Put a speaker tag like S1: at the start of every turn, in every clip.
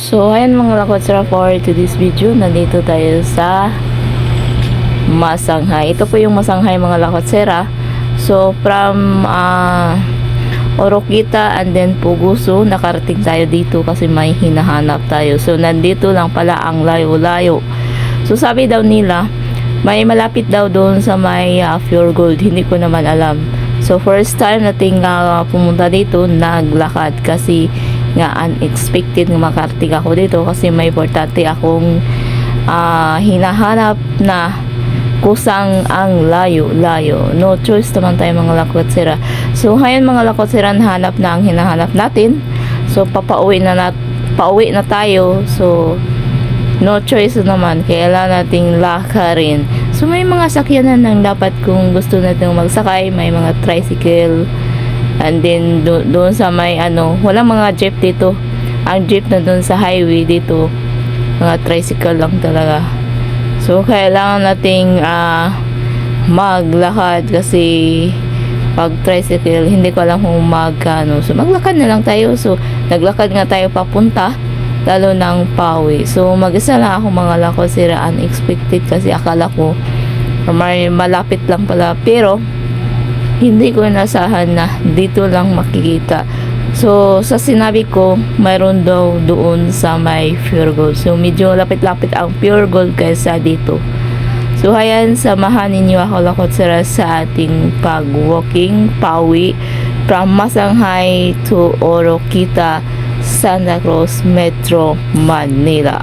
S1: So, ayan mga lakotsera, for today's video, nandito tayo sa Masanghay. Ito po yung Masanghay mga lakotsera. So, from Oroquita and then Puguso, nakarating tayo dito kasi may hinahanap tayo. So, nandito lang pala ang layo-layo. So, sabi daw nila, may malapit daw doon sa may Pure Gold. Hindi ko naman alam. So, first time nating pumunta dito, naglakad kasi nga unexpected nga makarating ako dito kasi may importante akong hinahanap na kusang ang layo-layo. No choice naman tayo mga lakotsera. So, ngayon mga lakotsera, hanap na ang hinahanap natin. So, pauwi na tayo. So, no choice naman. Kailangan nating lakarin. So, may mga sakyanan ng dapat kung gusto natin magsakay. May mga tricycle. And then, doon sa may walang mga jeep dito. Ang jeep na doon sa highway dito, mga tricycle lang talaga. So, kailangan nating maglakad kasi pag tricycle, hindi ko alam kung magkano. So, maglakad na lang tayo. So, naglakad nga tayo papunta, lalo ng Pawi. So, mag-isa lang ako mga lakotsera, unexpected kasi akala ko may malapit lang pala. Pero, hindi ko inasahan na dito lang makikita. So, sa sinabi ko, mayroon daw doon sa may Pure Gold. So, medyo lapit-lapit ang Pure Gold kaysa dito. So, ayan, samahan ninyo ako lakotsera sa ating pag-walking Pawi from Masanghay to Oroquita, Santa Cruz, Metro Manila.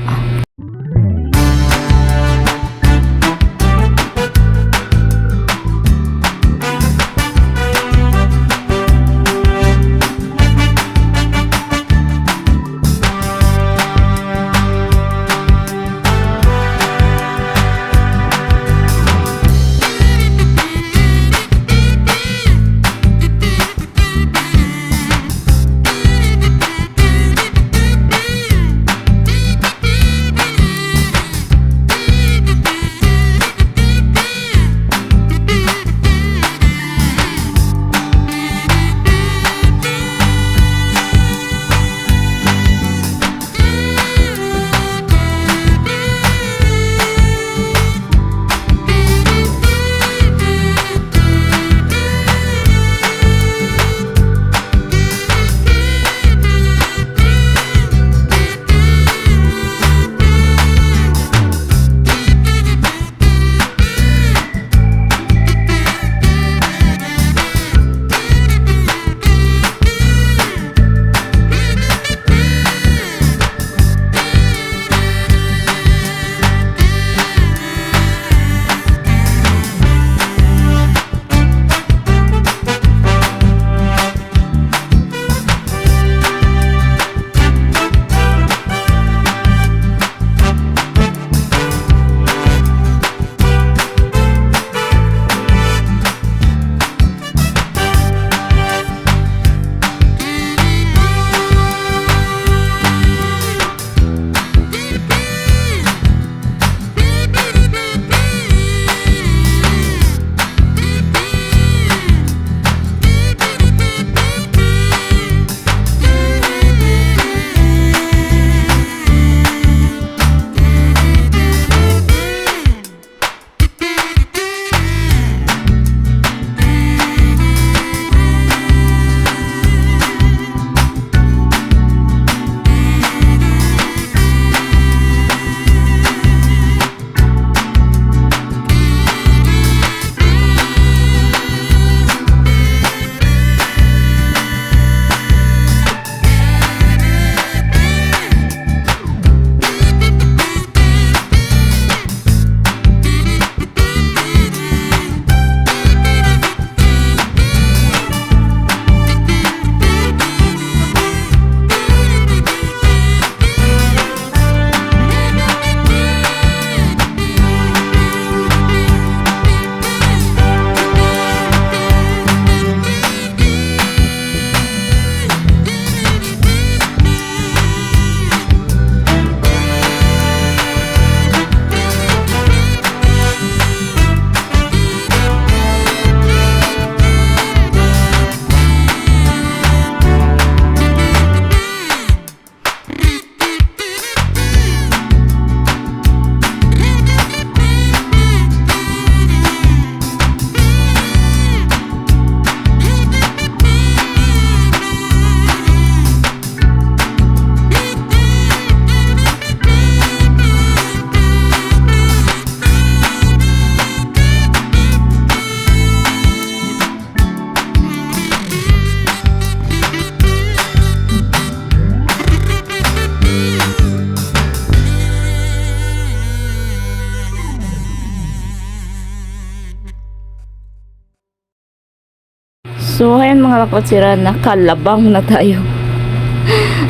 S1: So, ayan mga lakotsira, nakalabang na tayo.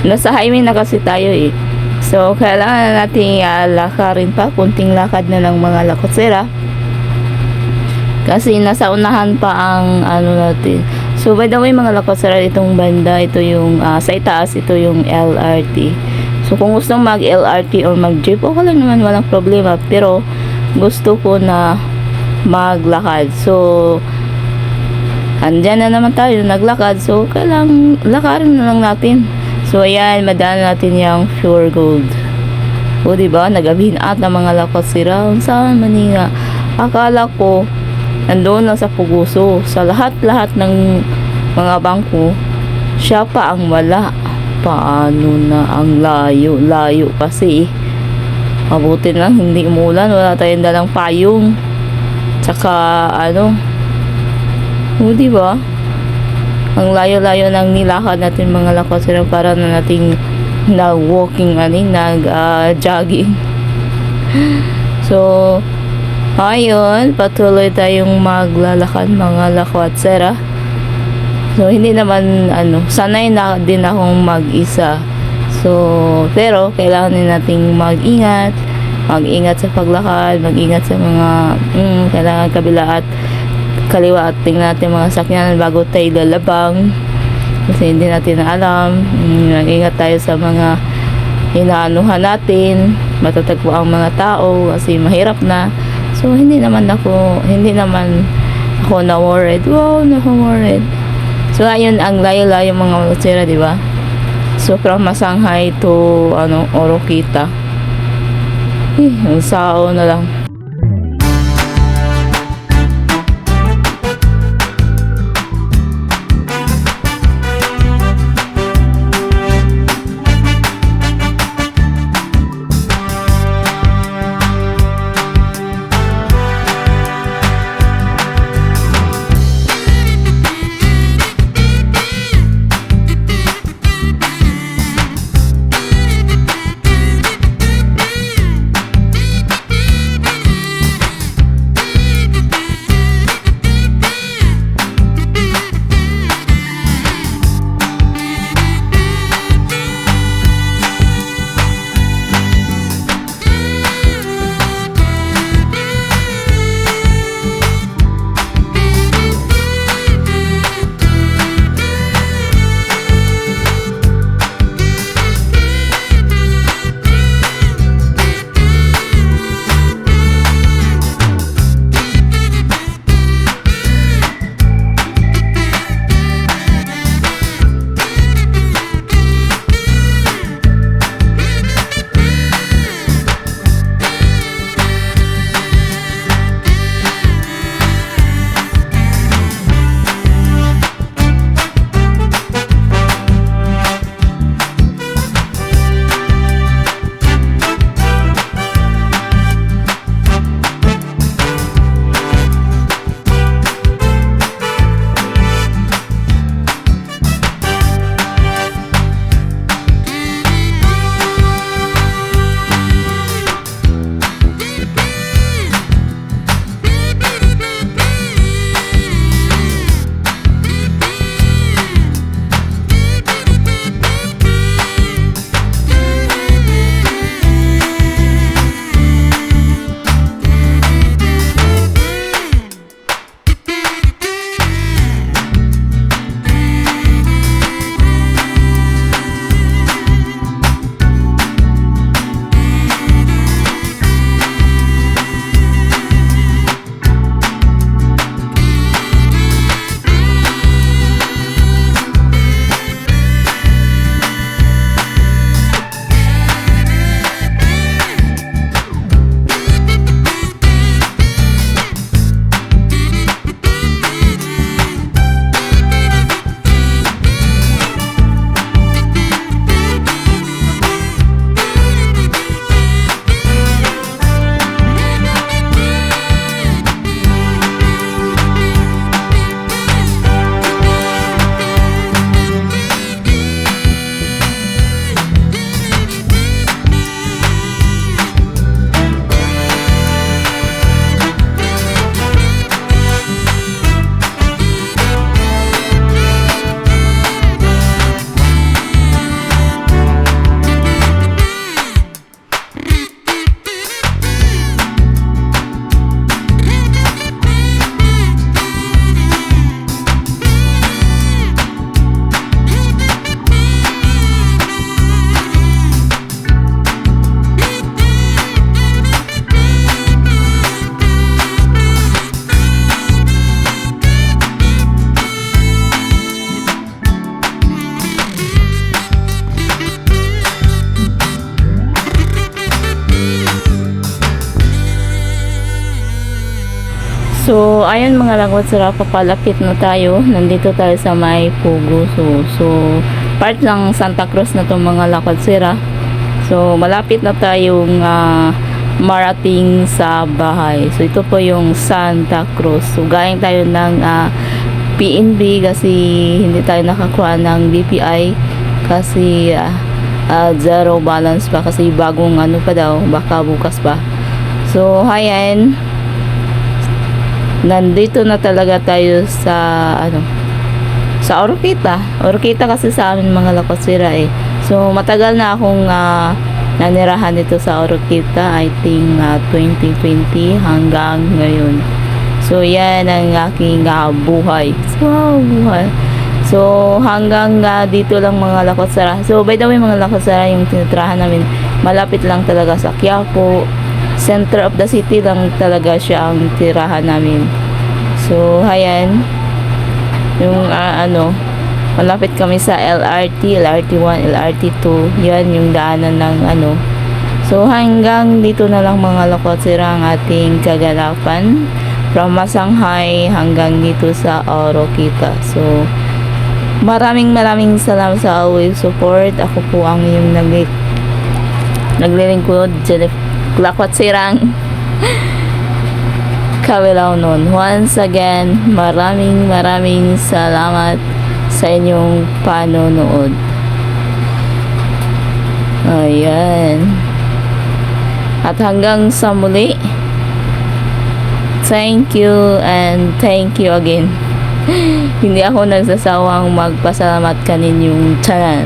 S1: Nasa highway na kasi tayo eh. So, kailangan natin lakarin pa. Kunting lakad na lang mga lakotsira. Kasi nasa unahan pa ang ano natin. So, by the way mga lakotsira, itong banda, ito yung sa itaas, ito yung LRT. So, kung gusto mag LRT or mag jeep, okay lang naman, walang problema. Pero, gusto ko na maglakad. So, andyan na naman tayo, naglakad. So, kailangan lakarin na lang natin. So, ayan, madaan natin yung Pure Gold. O, diba? Nagabihin at ng mga lakotsira. Saan maninga? Akala ko, nandoon lang sa Puguso. Sa lahat-lahat ng mga bangko, siya pa ang wala. Paano na ang layo kasi mabuti lang hindi umulan, wala tayong dalang payong, tsaka ano, o diba, ang layo-layo ng nilakad natin mga lakotsira, para na nating nag-walking, nag-jogging. So, ayun, patuloy tayong maglalakad mga lakotsira. So, hindi naman, sanay na din akong mag-isa. So, pero, kailangan din nating mag-ingat sa paglakad, mag-ingat sa mga, kailangan kabila at kaliwa at tingnan natin mga sakyanan bago tayo lalabang. Kasi hindi natin alam. Mag-ingat tayo sa mga hinaanuhan natin. Matatagpo ang mga tao kasi mahirap na. So, hindi naman ako na-worried. Wow, na-worried. So, ayun, ang layo-layo mga lakotsira, di ba? So, from Masanghay to, Orokita. Ang sao na lang. So, ayun mga Lakwatsira, papalapit na tayo. Nandito tayo sa may Puguso. So, part ng Santa Cruz na itong mga Lakwatsira. So, malapit na tayong marating sa bahay. So, ito po yung Santa Cruz. So, galing tayo ng PNB kasi hindi tayo nakakuha ng BPI kasi zero balance pa kasi bagong ano pa daw, baka bukas pa. So, ayan. Nandito na talaga tayo sa sa Oroquita. Oroquita kasi sa amin mga Lakwatsira eh. So matagal na akong nanirahan dito sa Oroquita. I think 2020 hanggang ngayon. So yan ang aking buhay. Wow, buhay. So hanggang dito lang mga Lakwatsira. So by the way mga Lakwatsira, yung tinitirahan namin malapit lang talaga sa Quiapo. Center of the city lang talaga siya ang tirahan namin. So, ayan. Yung malapit kami sa LRT, LRT1, LRT2. Yan yung daanan ng So, hanggang dito na lang mga Lakwatsira ang ating kaganapan. From Masanghay hanggang dito sa Oroquita. So, maraming salamat sa always support. Ako po ang inyong naglilingkod, Lakwatsirang Kawilaw nun. Once again, maraming salamat sa inyong panonood. Ayan. At hanggang sa muli, thank you and thank you again. Hindi ako nagsasawang magpasalamat kaninyong tiyanan.